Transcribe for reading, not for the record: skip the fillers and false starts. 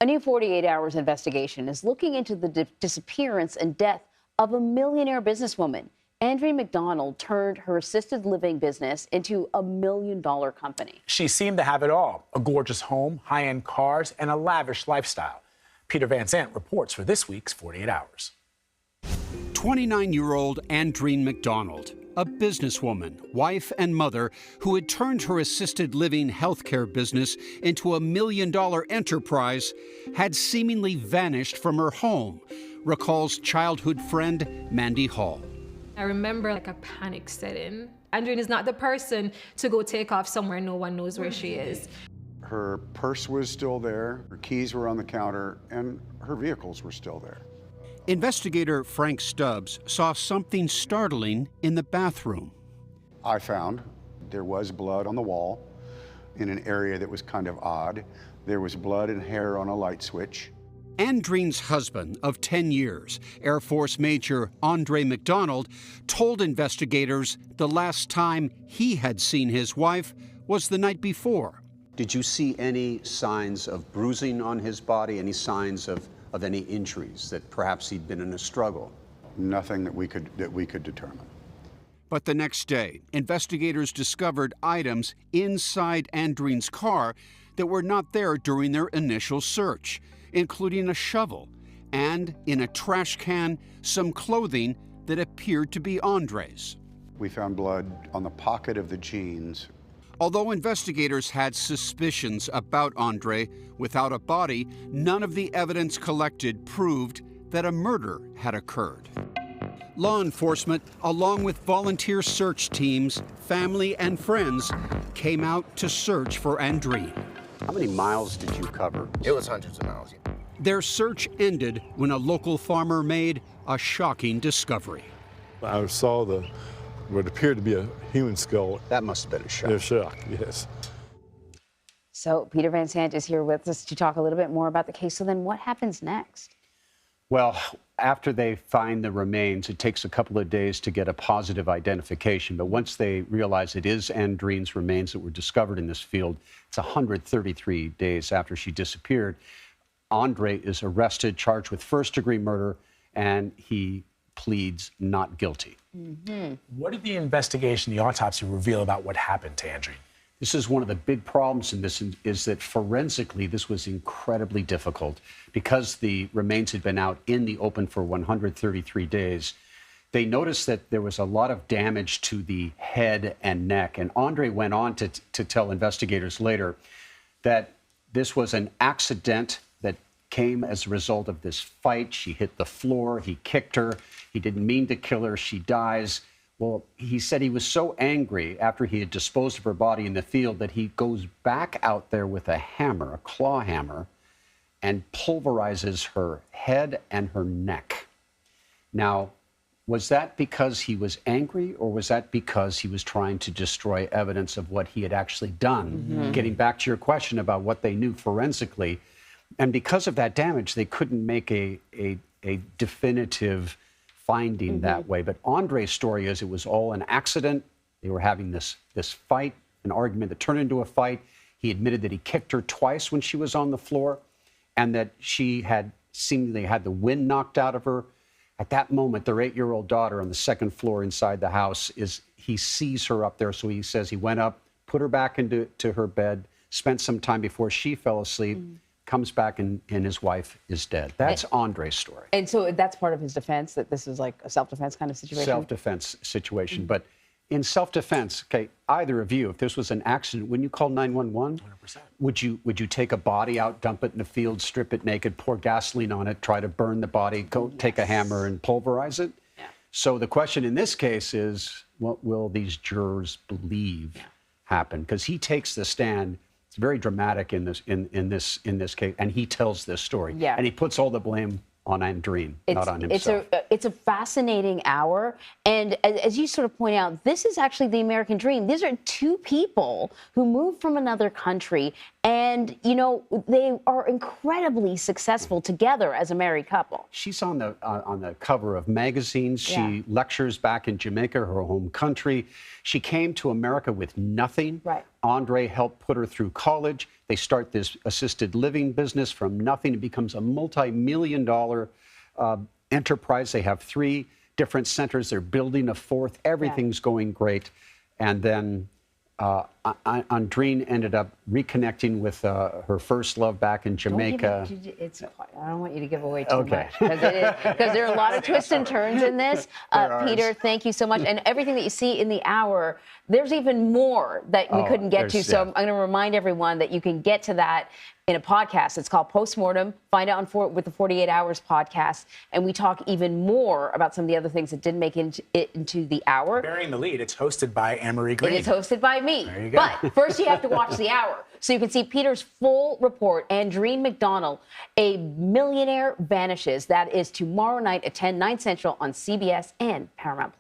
A new 48 Hours investigation is looking into the disappearance and death of a millionaire businesswoman. Andreen McDonald turned her assisted living business into a $1 million company. She seemed to have it all: a gorgeous home, high-end cars, and a lavish lifestyle. Peter Van Sant reports for this week's 48 Hours. 29-year-old Andreen McDonald, a businesswoman, wife and mother who had turned her assisted living healthcare business into a $1 million enterprise, had seemingly vanished from her home, recalls childhood friend Mandy Hall. I remember like a panic set in. Andreen is not the person to go take off somewhere no one knows where she is. Her purse was still there, her keys were on the counter, and her vehicles were still there. Investigator Frank Stubbs saw something startling in the bathroom. I found there was blood on the wall in an area that was kind of odd. There was blood and hair on a light switch. Andreen's husband of 10 years, Air Force Major Andreen McDonald, told investigators the last time he had seen his wife was the night before. Did you see any signs of bruising on his body, any signs of any injuries, that perhaps he'd been in a struggle? Nothing that we could determine. But the next day, investigators discovered items inside Andreen's car that were not there during their initial search, including a shovel and, in a trash can, some clothing that appeared to be Andre's. We found blood on the pocket of the jeans. Although investigators had suspicions about Andre, without a body, none of the evidence collected proved that a murder had occurred. Law enforcement, along with volunteer search teams, family and friends, came out to search for Andreen. How many miles did you cover? It was hundreds of miles. Their search ended when a local farmer made a shocking discovery. I saw what appeared to be a human skull. That must have been a shock. A shock, yes. So Peter Van Sant is here with us to talk a little bit more about the case. So then what happens next? Well, after they find the remains, it takes a couple of days to get a positive identification. But once they realize it is Andreen's remains that were discovered in this field, it's 133 days after she disappeared. Andre is arrested, charged with first-degree murder, and he pleads not guilty. What did the investigation, the autopsy, reveal about what happened to Andreen? This is one of the big problems in this, is that forensically this was incredibly difficult. Because the remains had been out in the open for 133 days, they noticed that there was a lot of damage to the head and neck. And Andre went on to tell investigators later that this was an accident that came as a result of this fight. She hit the floor, he kicked her, he didn't mean to kill her, she dies. Well, he said he was so angry after he had disposed of her body in the field that he goes back out there with a hammer, a claw hammer, and pulverizes her head and her neck. Now, was that because he was angry, or was that because he was trying to destroy evidence of what he had actually done? Getting back to your question about what they knew forensically, and because of that damage, they couldn't make a definitive finding that way. But Andre's story is it was all an accident. They were having this fight, an argument that turned into a fight. He admitted that he kicked her twice when she was on the floor, and that she had seemingly had the wind knocked out of her. At that moment, their 8-year-old daughter on the second floor inside the house, he sees her up there. So he says he went up, put her back into her bed, spent some time before she fell asleep, comes back and his wife is dead. That's Andre's story. And so that's part of his defense, that this is like a self-defense kind of situation? Self-defense situation. But in self-defense, okay, either of you, if this was an accident, wouldn't you call 911? 100%. Would you take a body out, dump it in a field, strip it naked, pour gasoline on it, try to burn the body, go take a hammer and pulverize it? Yeah. So the question in this case is, what will these jurors believe happened? Because he takes the stand. It's very dramatic in this case, and he tells this story. Yeah. And he puts all the blame on Andreen, not on himself. It's a fascinating hour, and as you sort of point out, this is actually the American dream. These are two people who moved from another country And, you know, they are incredibly successful together as a married couple. She's on the cover of magazines. She lectures back in Jamaica, her home country. She came to America with nothing. Right. Andre helped put her through college. They start this assisted living business from nothing. It becomes a multi-million-dollar enterprise. They have 3 different centers. They're building a 4th. Everything's going great. And then Andreen ended up reconnecting with her first love back in Jamaica. I don't want you to give away too much because there are a lot of twists and turns in this. Peter, thank you so much. And everything that you see in the hour, there's even more that we couldn't get to. So I'm going to remind everyone that you can get to that in a podcast. It's called Postmortem. Find out with the 48 Hours podcast. And we talk even more about some of the other things that didn't make it into the hour. Bearing the lead, it's hosted by Anne-Marie Green. It is hosted by me. There you go. But first you have to watch the hour. So you can see Peter's full report. Andreen McDonald, a millionaire vanishes. That is tomorrow night at 9 Central on CBS and Paramount+.